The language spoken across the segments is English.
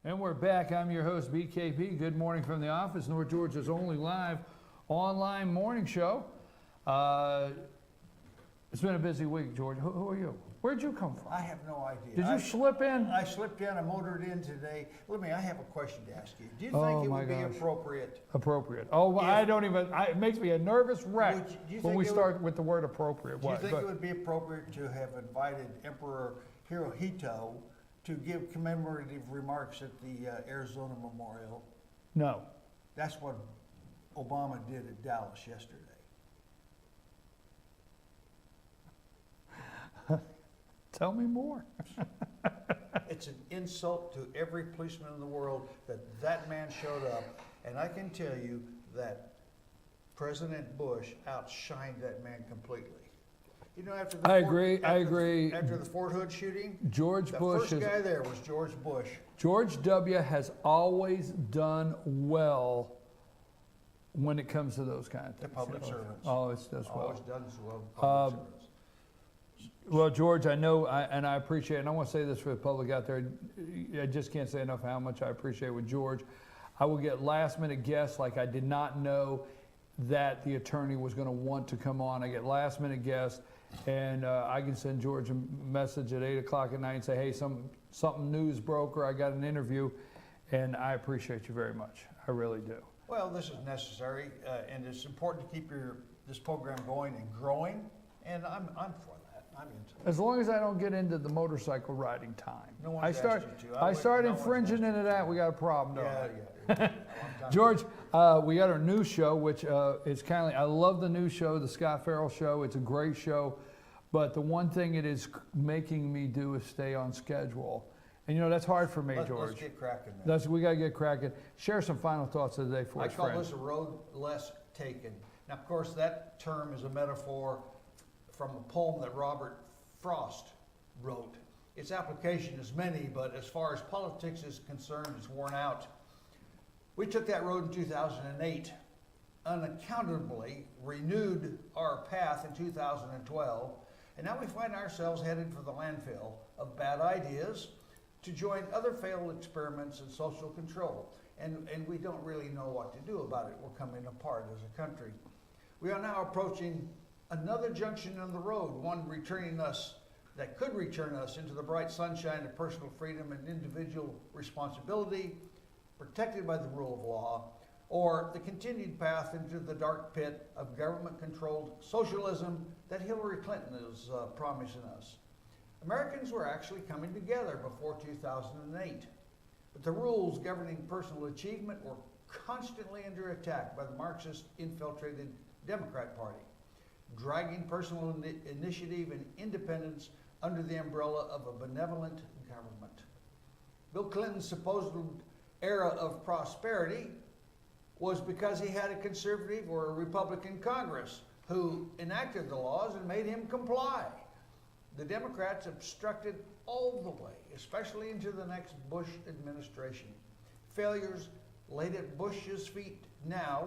And we're back. I'm your host, BKP. Good morning from the office, North Georgia's only live online morning show. It's been a busy week, George. Who are you? Where'd you come from? I have no idea. Did you slip in? I slipped in. I motored in today. I have a question to ask you. Do you Oh, think it my would be gosh. appropriate? Appropriate. Oh, well, I don't even, it makes me a nervous wreck Do you when think we it start with the word appropriate. Do you What? think Go it ahead. would be appropriate to have invited Emperor Hirohito to give commemorative remarks at the Arizona Memorial? No. That's what Obama did at Dallas yesterday. Tell me more. It's an insult to every policeman in the world that that man showed up. And I can tell you that President Bush outshined that man completely. You know, after the I Fort- agree, I after the- agree. After the Fort Hood shooting, George the Bush first is, guy there was George Bush. George W. has always done well when it comes to those kind of The things. public servants. Always does well. Always done so well. Public servants. Well, George, I know, and I appreciate, and I want to say this for the public out there, I just can't say enough how much I appreciate with George. I will get last minute guests, like I did not know that the attorney was going to want to come on. I get last minute guests, and I can send George a message at 8 o'clock at night and say, hey, something news broke, or I got an interview, and I appreciate you very much. I really do. Well, this is necessary, and it's important to keep this program going and growing, and I'm for that. I'm into it. As long as I don't get into the motorcycle riding time. No one's asked you to. I start No one's infringing asked you into that, we got a problem, don't Yeah, we? yeah. George, we got our new show, which is kind of like, I love the new show, the Scott Farrell show. It's a great show. But the one thing it is making me do is stay on schedule. And you know, that's hard for me, George. Let's get cracking then. We got to get cracking. Share some final thoughts of the day for I us, call friends. this a road less taken. Now, of course, that term is a metaphor from a poem that Robert Frost wrote. Its application is many, but as far as politics is concerned, it's worn out. We took that road in 2008, unaccountably renewed our path in 2012, and now we find ourselves headed for the landfill of bad ideas to join other failed experiments in social control. And we don't really know what to do about it. We're coming apart as a country. We are now approaching another junction on the road, one that could return us into the bright sunshine of personal freedom and individual responsibility, protected by the rule of law, or the continued path into the dark pit of government-controlled socialism that Hillary Clinton is promising us. Americans were actually coming together before 2008, but the rules governing personal achievement were constantly under attack by the Marxist-infiltrated Democrat Party, dragging personal initiative and independence under the umbrella of a benevolent government. Bill Clinton's supposed era of prosperity was because he had a conservative or a Republican Congress who enacted the laws and made him comply. The Democrats obstructed all the way, especially into the next Bush administration. Failures laid at Bush's feet now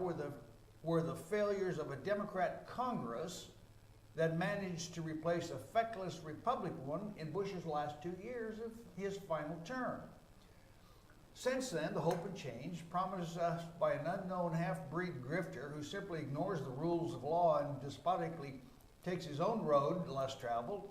were the failures of a Democrat Congress that managed to replace a feckless Republican one in Bush's last 2 years of his final term. Since then, the hope and change promised us by an unknown half-breed grifter who simply ignores the rules of law and despotically takes his own road, less traveled,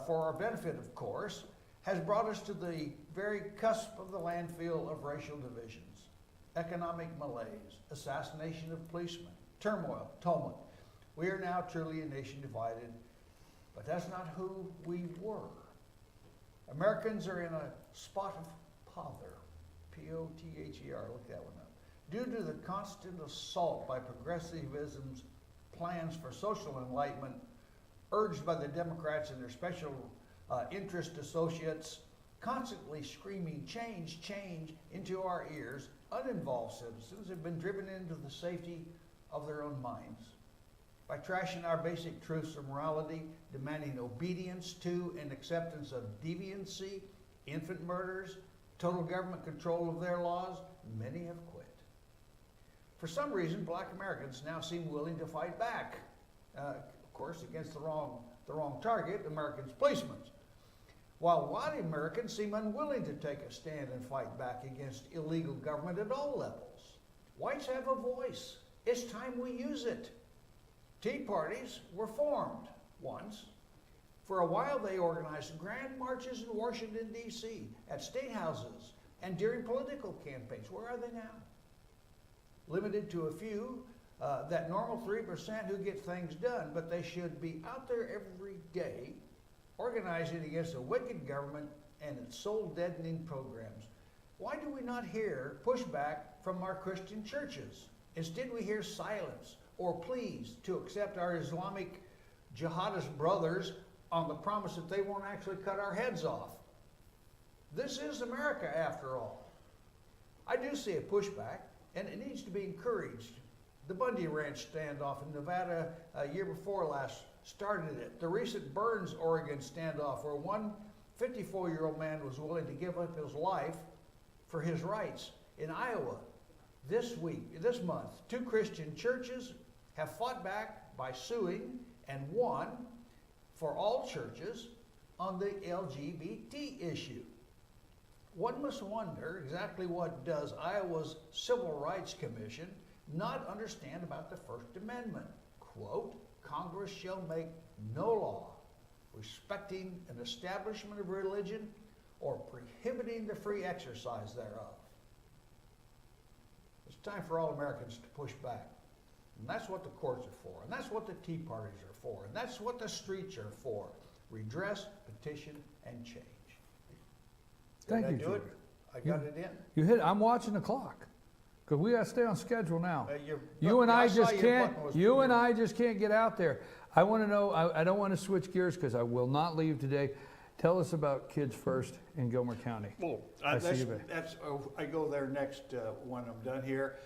for our benefit, of course, has brought us to the very cusp of the landfill of racial divisions, economic malaise, assassination of policemen, turmoil, tumult. We are now truly a nation divided, but that's not who we were. Americans are in a spot of pother, P-O-T-H-E-R, look that one up, due to the constant assault by progressivism's plans for social enlightenment, urged by the Democrats and their special interest associates, constantly screaming change, change into our ears. Uninvolved citizens have been driven into the safety of their own minds by trashing our basic truths of morality, demanding obedience to and acceptance of deviancy, infant murders, total government control of their laws. Many have quit. For some reason, black Americans now seem willing to fight back, of course, against the wrong target, Americans' policemen. while white Americans seem unwilling to take a stand and fight back against illegal government at all levels. Whites have a voice. It's time we use it. Tea parties were formed once. For a while, they organized grand marches in Washington, D.C., at state houses, and during political campaigns. Where are they now? Limited to a few, that normal 3% who get things done, but they should be out there every day organizing against a wicked government and its soul-deadening programs. Why do we not hear pushback from our Christian churches? Instead, we hear silence or pleas to accept our Islamic jihadist brothers on the promise that they won't actually cut our heads off. This is America, after all. I do see a pushback, and it needs to be encouraged. The Bundy Ranch standoff in Nevada a year before last started it. The recent Burns, Oregon standoff, where one 54-year-old man was willing to give up his life for his rights. In Iowa, this month, 2 Christian churches have fought back by suing and won for all churches on the LGBT issue. One must wonder exactly what does Iowa's Civil Rights Commission not understand about the First Amendment. Quote, Congress shall make no law respecting an establishment of religion or prohibiting the free exercise thereof. It's time for all Americans to push back. And that's what the courts are for, and that's what the tea parties are for, and that's what the streets are for. Redress, petition, and change. Thank you, Did I do it? I got it in? You hit, I'm watching the clock, because we gotta stay on schedule now. Your- You and I saw just your can't, button was you and green. I just can't get out there. I wanna know, I don't wanna switch gears, because I will not leave today. Tell us about Kids First in Gilmer County. Well, I see you, babe. I go there next when I'm done here.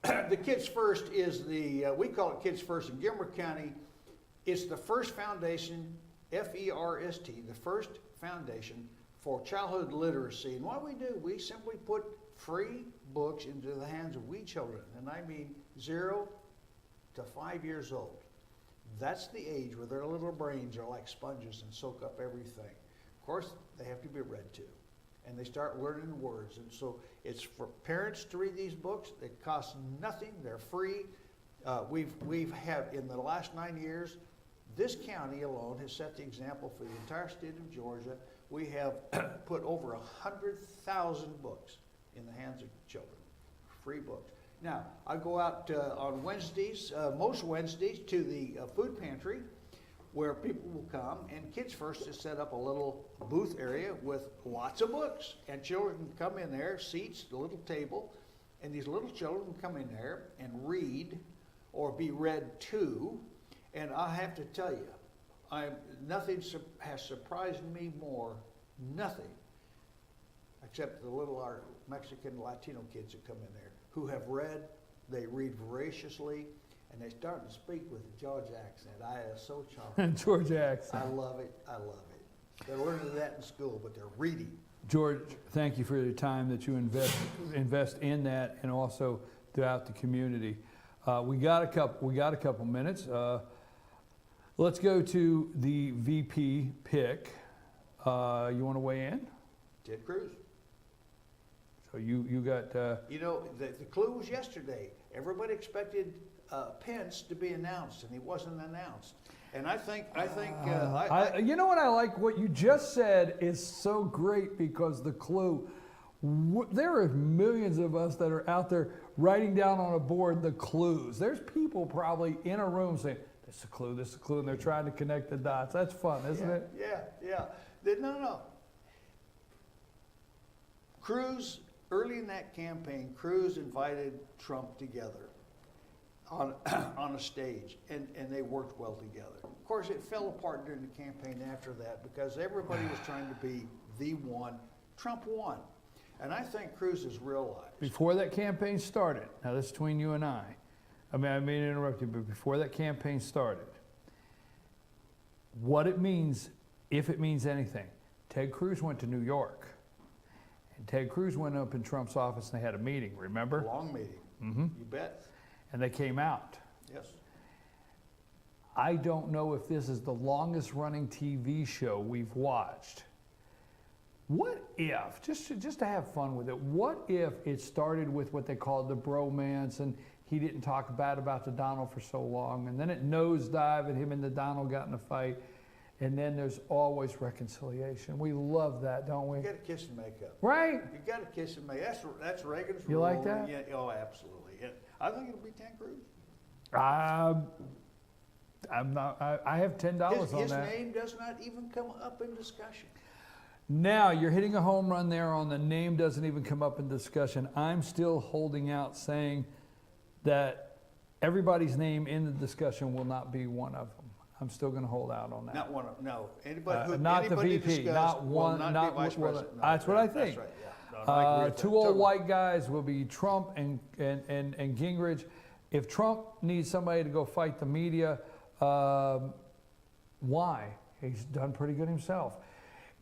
The Kids First is we call it Kids First in Gilmer County. It's the first foundation, F-E-R-S-T, the first foundation for childhood literacy. And what we do, we simply put free books into the hands of wee children, and I mean 0 to 5 years old. That's the age where their little brains are like sponges and soak up everything. Of course, they have to be read to, and they start learning words. And so it's for parents to read these books. It costs nothing. They're free. We've had, in the last 9 years, this county alone has set the example for the entire state of Georgia. We have put over 100,000 books in the hands of children, free books. Now, I go out on Wednesdays, most Wednesdays, to the food pantry, where people will come, and Kids First has set up a little booth area with lots of books, and children can come in there, seats, a little table, and these little children can come in there and read or be read to. And I have to tell you, nothing has surprised me more, nothing, except the little our Mexican Latino kids that come in there who have read. They read voraciously, and they start to speak with a George accent. I am so charming. Georgia accent. I love it. I love it. They're learning that in school, but they're reading. George, thank you for the time that you invest in that, and also throughout the community. We got a couple minutes. Let's go to the VP pick. You want to weigh in? Ted Cruz. So you got. You know, the clue was yesterday. Everybody expected Pence to be announced, and he wasn't announced. And I think, you know what I like? What you just said is so great, because the clue. There are millions of us that are out there writing down on a board the clues. There's people probably in a room saying, "This is a clue. This is a clue," and they're trying to connect the dots. That's fun, isn't it? Yeah. No. Cruz, early in that campaign, Cruz invited Trump together on a stage, and they worked well together. Of course, it fell apart during the campaign after that, because everybody was trying to be the one. Trump won. And I think Cruz has realized. Before that campaign started, now this is between you and I may interrupt you, but before that campaign started, what it means, if it means anything, Ted Cruz went to New York, and Ted Cruz went up in Trump's office and they had a meeting, remember? Long meeting. Mm-hmm. You bet. And they came out. Yes. I don't know if this is the longest running TV show we've watched, what if, just to have fun with it, what if it started with what they called the bromance, and he didn't talk bad about the Donald for so long, and then it nosedived and him and the Donald got in a fight, and then there's always reconciliation. We love that, don't we? You got to kiss and make up. Right? You got to kiss and make. That's Reagan's You rule. like that? Yeah, oh, absolutely. And I think it'll be Ted Cruz. I'm not. I have $10 on His that. name does not even come up in discussion. Now you're hitting a home run there on the name doesn't even come up in discussion. I'm still holding out, saying that everybody's name in the discussion will not be one of them. I'm still going to hold out on that. Not one of, no. Anybody who not anybody the VP, discussed not will one, not not be vice well, president. No, that's what I that's think. right, yeah. No, I agree with that. Two old Totally. white guys will be Trump and Gingrich. If Trump needs somebody to go fight the media, why? He's done pretty good himself.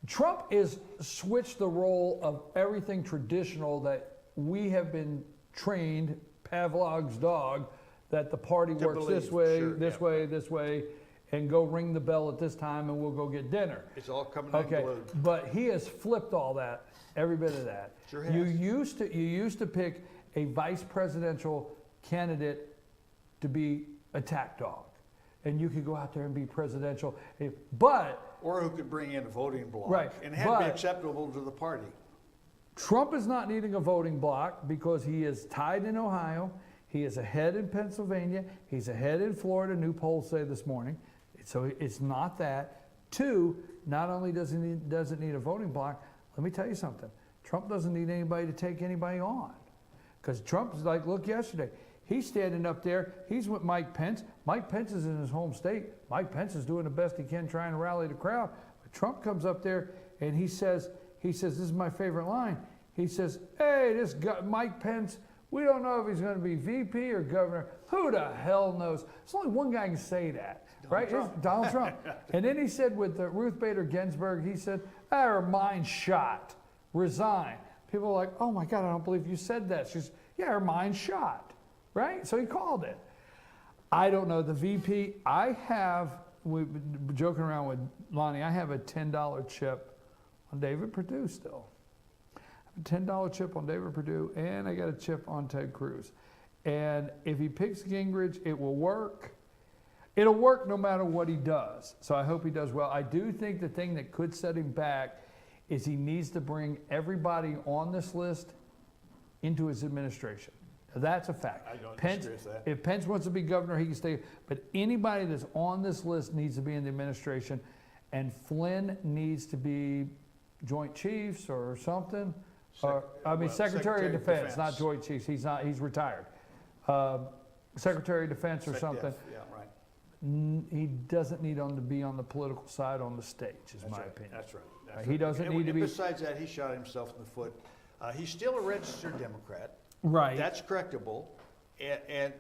Trump is switched the role of everything traditional that we have been trained, Pavlov's dog, that the party To works this believe, way, sure, this yeah. way, this way, and go ring the bell at this time and we'll go get dinner. It's all coming Okay, unglued. but he has flipped all that, every bit of that. Sure has. You used to pick a vice presidential candidate to be a tack dog, and you could go out there and be presidential. But Or who could bring in a voting bloc. Right, And it had to be but- acceptable to the party. Trump is not needing a voting bloc because he is tied in Ohio. He is ahead in Pennsylvania. He's ahead in Florida, new polls say this morning. So it's not that. Two, not only doesn't need a voting bloc, let me tell you something. Trump doesn't need anybody to take anybody on. Because Trump's like, look yesterday, he's standing up there, he's with Mike Pence. Mike Pence is in his home state. Mike Pence is doing the best he can trying to rally the crowd. But Trump comes up there and he says, this is my favorite line. He says, hey, this guy, Mike Pence, we don't know if he's going to be VP or governor. Who the hell knows? There's only one guy can say that, right? Trump. It's Donald Trump. And then he said with Ruth Bader Ginsburg, he said, her mind's shot, resign. People are like, oh my God, I don't believe you said that. She's, yeah, her mind's shot, right? So he called it. I don't know, the VP, we've been joking around with Lonnie, I have a $10 chip on David Perdue still. I have a $10 chip on David Perdue, and I got a chip on Ted Cruz. And if he picks Gingrich, it will work. It'll work no matter what he does. So I hope he does well. I do think the thing that could set him back is he needs to bring everybody on this list into his administration. That's a fact. I don't Pence, disagree with that. if Pence wants to be governor, he can stay. But anybody that's on this list needs to be in the administration. And Flynn needs to be Joint Chiefs or something. Secretary of Defense, not Joint Chiefs. He's not. He's retired. Secretary of Defense or something. Yeah, right. He doesn't need to be on the political side on the stage, is That's my right. opinion. That's right. That's He right. doesn't need to And be- besides that, he shot himself in the foot. He's still a registered Democrat. Right. That's correctable, and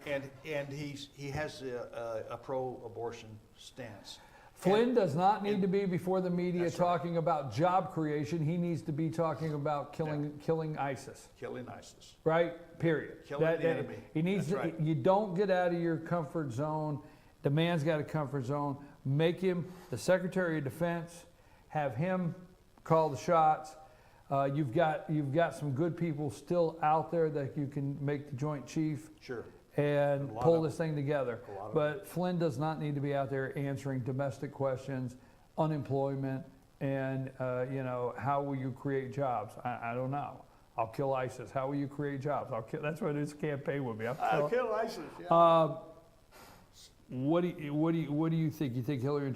he has a pro-abortion stance. Flynn does not need to be before the media That's right. talking about job creation. He needs to be talking about killing ISIS. Killing ISIS. Right? Period. Killing the enemy. He needs That's to, right. you don't get out of your comfort zone. The man's got a comfort zone. Make him the Secretary of Defense. Have him call the shots. You've got some good people still out there that you can make the Joint Chief Sure. and A lot pull of this thing together. A lot of But Flynn does not need to be out there answering domestic questions, unemployment, and how will you create jobs? I don't know. I'll kill ISIS. How will you create jobs? That's what his campaign would be. I'll kill ISIS. Yeah. What do you think? You think Hillary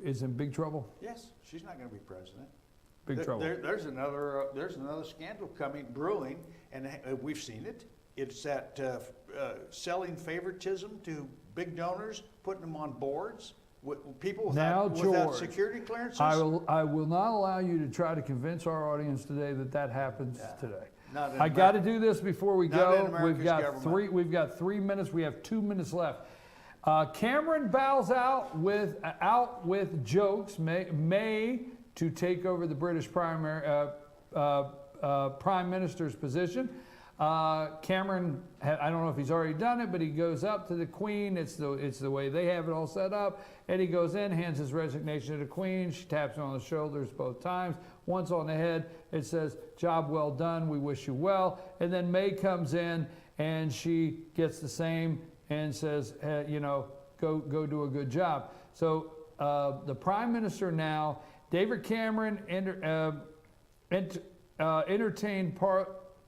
is in big trouble? Yes, she's not going to be president. Big trouble. There's another scandal brewing, and we've seen it. It's that selling favoritism to big donors, putting them on boards, people without George, security clearances. I will not allow you to try to convince our audience today that happens today. Not in I got to do this before we Not in go. America's government. We've got 3 minutes. We have 2 minutes left. Cameron bows out with jokes. May to take over the British Prime Minister's position. Cameron, I don't know if he's already done it, but he goes up to the Queen. It's the way they have it all set up. And he goes in, hands his resignation to the Queen. She taps him on the shoulders both times. Once on the head, it says, "Job well done, we wish you well." And then May comes in and she gets the same and says, go do a good job. So the Prime Minister now, David Cameron, entertained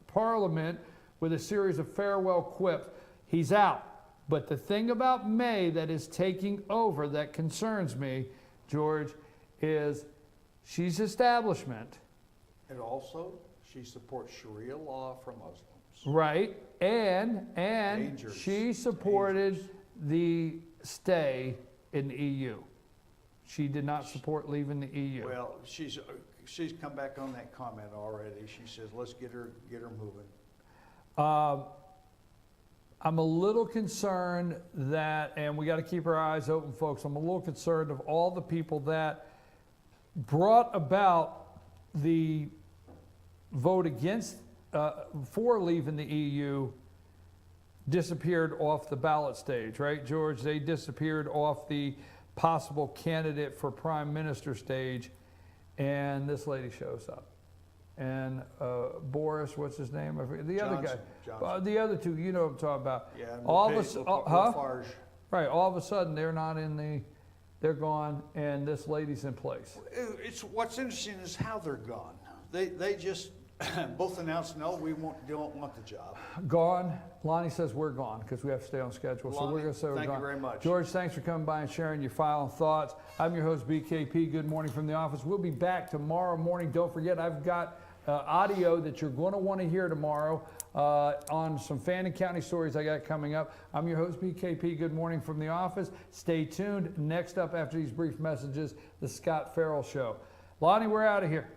Parliament with a series of farewell quips. He's out. But the thing about May that is taking over that concerns me, George, is she's establishment. And also, she supports Sharia law for Muslims. Right. And Dangerous. she supported the stay in the EU. She did not support leaving the EU. Well, she's come back on that comment already. She says, let's get her moving. I'm a little concerned that, and we got to keep our eyes open, folks. I'm a little concerned of all the people that brought about the vote against, for leaving the EU, disappeared off the ballot stage, right, George? They disappeared off the possible candidate for prime minister stage, and this lady shows up. And Boris, what's his name? I forget. The other guy. Johnson. The other two, you know what I'm talking about. Yeah, and All of a Lafarge. Right, all of a sudden they're not in the, they're gone, and this lady's in place. It's what's interesting is how they're gone. They just both announced, no, we don't want the job. Gone. Lonnie says we're gone because we have to stay on schedule. So Lonnie, we're going to say we're thank gone. you very much. George, thanks for coming by and sharing your final thoughts. I'm your host, BKP. Good morning from the office. We'll be back tomorrow morning. Don't forget, I've got audio that you're going to want to hear tomorrow on some Fannin County stories I got coming up. I'm your host, BKP. Good morning from the office. Stay tuned. Next up after these brief messages, the Scott Farrell Show. Lonnie, we're out of here.